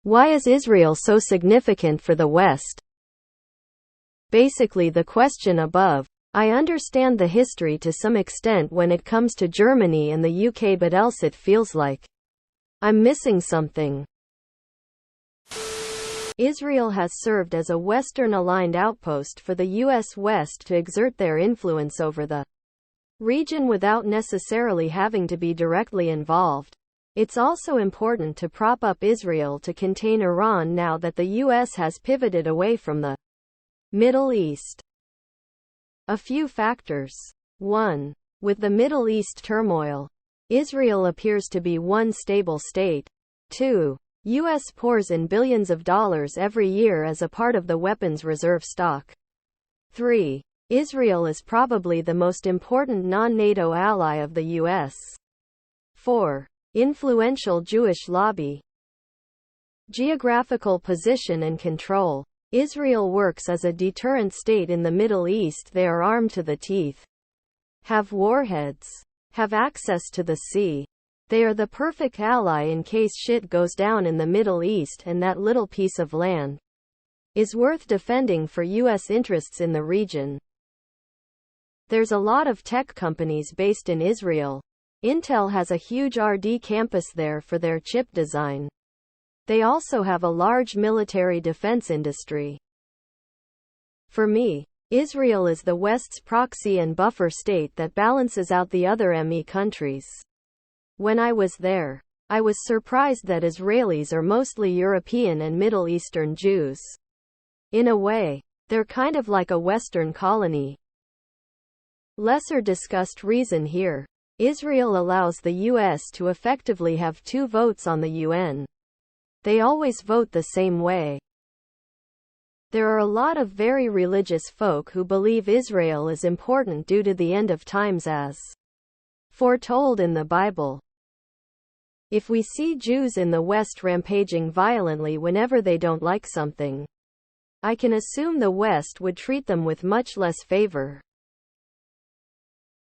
Why is Israel so significant for the West? Basically the question above. I understand the history to some extent when it comes to Germany and the UK, but else it feels like I'm missing something. Israel has served as a Western-aligned outpost for the US West to exert their influence over the region without necessarily having to be directly involved. It's also important to prop up Israel to contain Iran now that the US has pivoted away from the Middle East. A few factors. 1. With the Middle East turmoil, Israel appears to be one stable state. 2. US pours in billions of dollars every year as a part of the weapons reserve stock. 3. Israel is probably the most important non-NATO ally of the US. 4. Influential Jewish lobby. Geographical position and control. Israel works as a deterrent state in the Middle East. They are armed to the teeth, have warheads, have access to the sea. They are the perfect ally in case shit goes down in the Middle East, and that little piece of land is worth defending for US interests in the region. There's a lot of tech companies based in Israel. Intel has a huge R&D campus there for their chip design. They also have a large military defense industry. For me, Israel is the West's proxy and buffer state that balances out the other ME countries. When I was there, I was surprised that Israelis are mostly European and Middle Eastern Jews. In a way, they're kind of like a Western colony. Lesser discussed reason here. Israel allows the US to effectively have 2 votes on the UN. They always vote the same way. There are a lot of very religious folk who believe Israel is important due to the end of times as foretold in the Bible. If we see Jews in the West rampaging violently whenever they don't like something, I can assume the West would treat them with much less favor.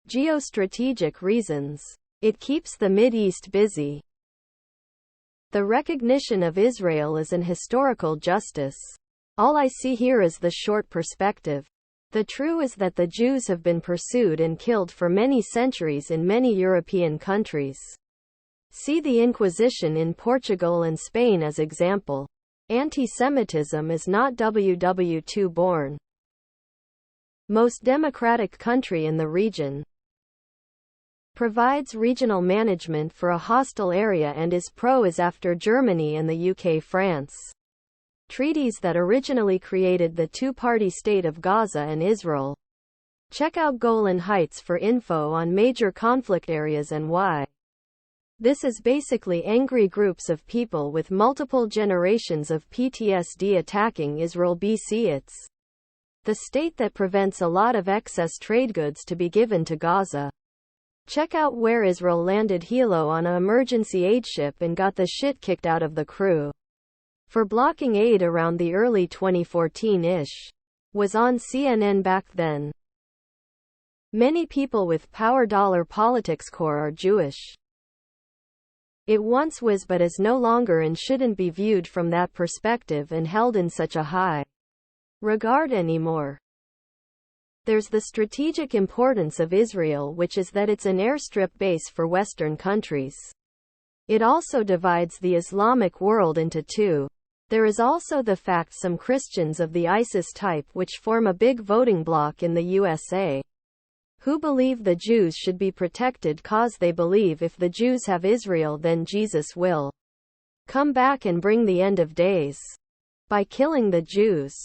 Geostrategic reasons. It keeps the Mideast busy. The recognition of Israel as an historical justice. All I see here is the short perspective. The true is that the Jews have been pursued and killed for many centuries in many European countries. See the Inquisition in Portugal and Spain as example. Anti-Semitism is not WW2 born. Most democratic country in the region. Provides regional management for a hostile area and is pro-is after Germany and the UK. France. Treaties that originally created the two-party state of Gaza and Israel. Check out Golan Heights for info on major conflict areas and why. This is basically angry groups of people with multiple generations of PTSD attacking Israel. It's the state that prevents a lot of excess trade goods to be given to Gaza. Check out where Israel landed Hilo on an emergency aid ship and got the shit kicked out of the crew for blocking aid around the early 2014-ish. Was on CNN back then. Many people with power dollar politics core are Jewish. It once was but is no longer and shouldn't be viewed from that perspective and held in such a high regard anymore. There's the strategic importance of Israel, which is that it's an airstrip base for Western countries. It also divides the Islamic world into two. There is also the fact some Christians of the ISIS type, which form a big voting bloc in the USA, who believe the Jews should be protected cause they believe if the Jews have Israel then Jesus will come back and bring the end of days by killing the Jews.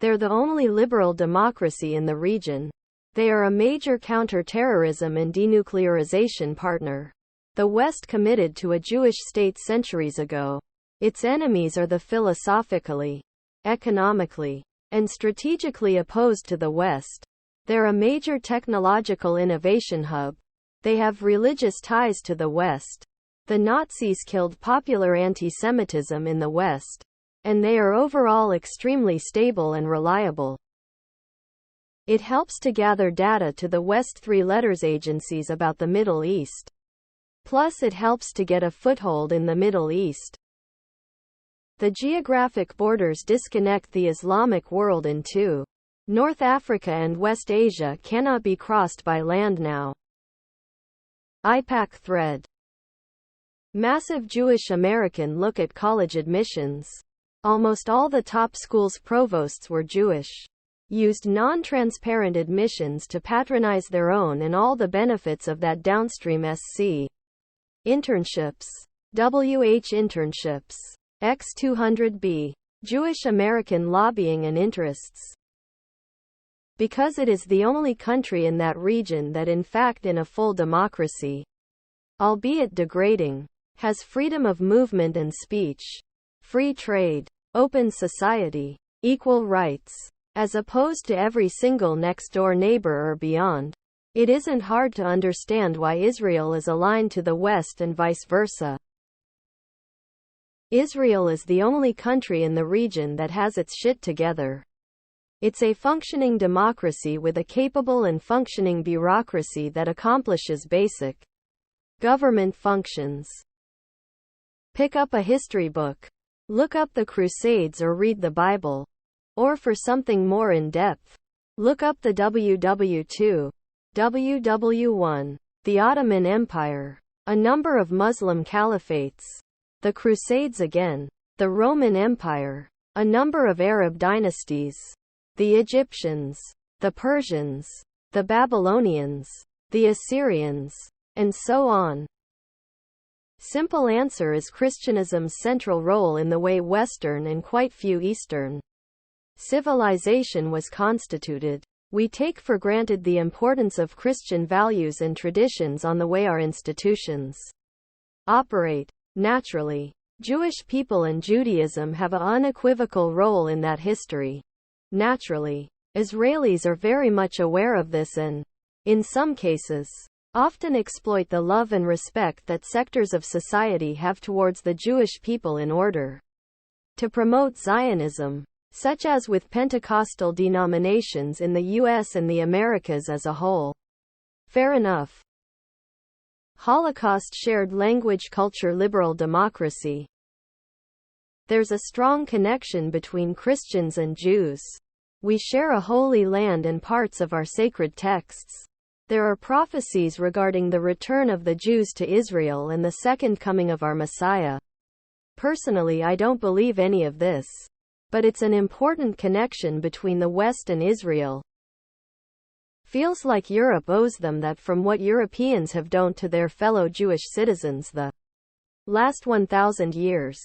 They're the only liberal democracy in the region. They are a major counter-terrorism and denuclearization partner. The West committed to a Jewish state centuries ago. Its enemies are the philosophically, economically, and strategically opposed to the West. They're a major technological innovation hub. They have religious ties to the West. The Nazis killed popular anti-Semitism in the West. And they are overall extremely stable and reliable. It helps to gather data to the West three-letters agencies about the Middle East. Plus it helps to get a foothold in the Middle East. The geographic borders disconnect the Islamic world in two. North Africa and West Asia cannot be crossed by land now. IPAC thread. Massive Jewish American look at college admissions. Almost all the top schools' provosts were Jewish. Used non-transparent admissions to patronize their own and all the benefits of that downstream SC. Internships. WH internships. X200B. Jewish American lobbying and interests. Because it is the only country in that region that in fact in a full democracy, albeit degrading, has freedom of movement and speech, free trade, open society, equal rights, as opposed to every single next-door neighbor or beyond. It isn't hard to understand why Israel is aligned to the West and vice versa. Israel is the only country in the region that has its shit together. It's a functioning democracy with a capable and functioning bureaucracy that accomplishes basic government functions. Pick up a history book. Look up the Crusades or read the Bible. Or for something more in-depth, look up the WW2, WW1, the Ottoman Empire, a number of Muslim caliphates, the Crusades again, the Roman Empire, a number of Arab dynasties, the Egyptians, the Persians, the Babylonians, the Assyrians, and so on. Simple answer is Christianism's central role in the way Western and quite few Eastern civilization was constituted. We take for granted the importance of Christian values and traditions on the way our institutions operate. Naturally, Jewish people and Judaism have an unequivocal role in that history. Naturally, Israelis are very much aware of this and, in some cases, often exploit the love and respect that sectors of society have towards the Jewish people in order to promote Zionism, such as with Pentecostal denominations in the U.S. and the Americas as a whole. Fair enough. Holocaust shared language culture liberal democracy. There's a strong connection between Christians and Jews. We share a holy land and parts of our sacred texts. There are prophecies regarding the return of the Jews to Israel and the second coming of our Messiah. Personally, I don't believe any of this. But it's an important connection between the West and Israel. Feels like Europe owes them that from what Europeans have done to their fellow Jewish citizens the last 1,000 years.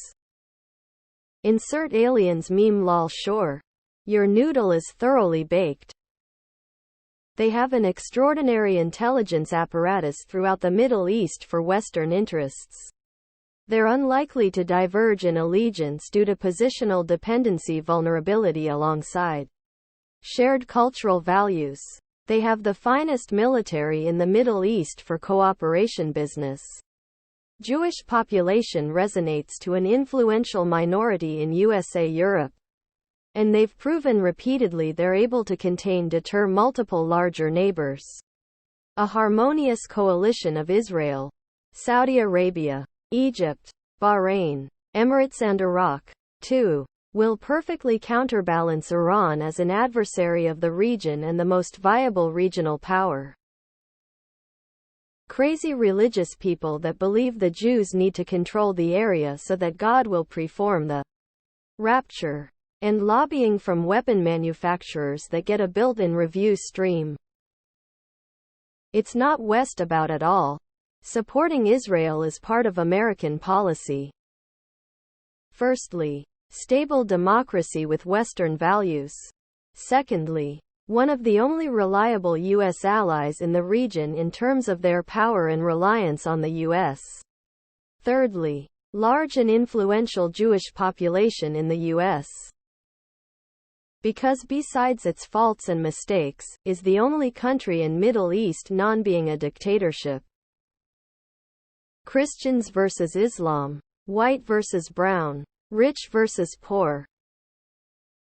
Insert aliens meme lol sure. Your noodle is thoroughly baked. They have an extraordinary intelligence apparatus throughout the Middle East for Western interests. They're unlikely to diverge in allegiance due to positional dependency vulnerability alongside shared cultural values. They have the finest military in the Middle East for cooperation business. Jewish population resonates to an influential minority in USA Europe. And they've proven repeatedly they're able to deter multiple larger neighbors. A harmonious coalition of Israel, Saudi Arabia, Egypt, Bahrain, Emirates and Iraq, too, will perfectly counterbalance Iran as an adversary of the region and the most viable regional power. Crazy religious people that believe the Jews need to control the area so that God will perform the rapture, and lobbying from weapon manufacturers that get a built-in review stream. It's not West about at all. Supporting Israel is part of American policy. Firstly, stable democracy with Western values. Secondly, one of the only reliable U.S. allies in the region in terms of their power and reliance on the U.S. Thirdly, large and influential Jewish population in the U.S. Because besides its faults and mistakes, is the only country in Middle East non-being a dictatorship. Christians versus Islam, white versus brown, rich versus poor,